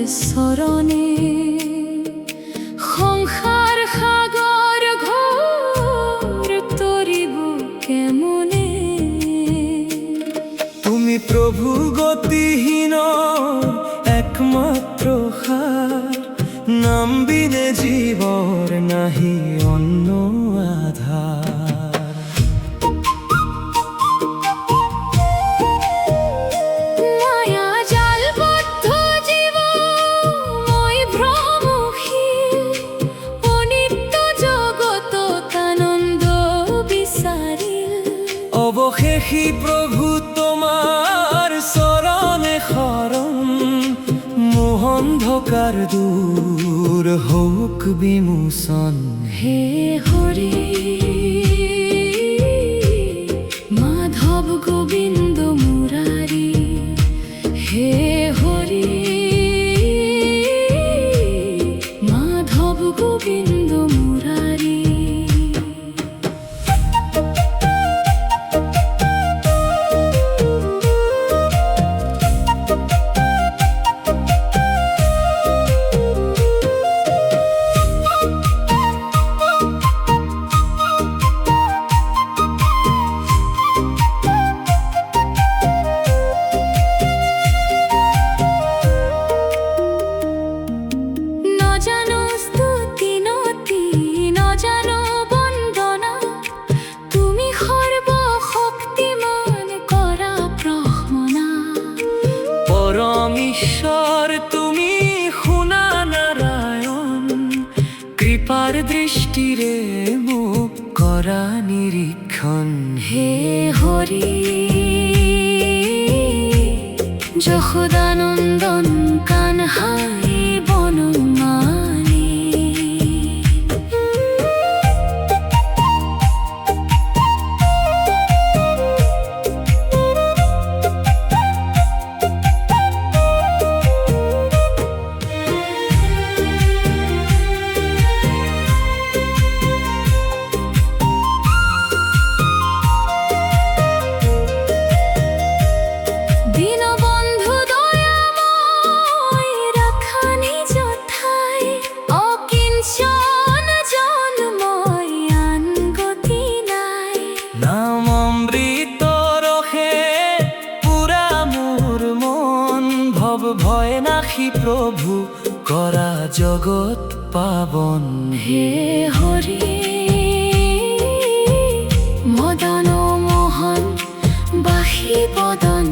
চরণে সংসার সাগর ঘোর তরিব কেমনে। তুমি প্রভু গতিহীন একমাত্র সার, নাম বিনে জীবর নাহি অন্য আধার। মায়া জালবদ্ধ জীব মই ভ্রমহীন, অনিত্য জগত আনন্দ বিচারিল। অবশেষী প্রভু তোমার চরণে শরণ, মোহ অন্ধকার দূর হোক বিমোচন। হে হরি মাধব গোবিন্দ মুরারি, হে হরি মাধব গোবিন্দ মুরারি। ঈশ্বর তুমি শুনা নারায়ণ, কৃপার দৃষ্টিরে মুখ করা নিরীক্ষণ। হে হরি যশোদানন্দন কানহাই বনমালী। ভয় নাহি প্রভু করা জগৎ পাবন। হে হরি মদন মোহন বাহি বদন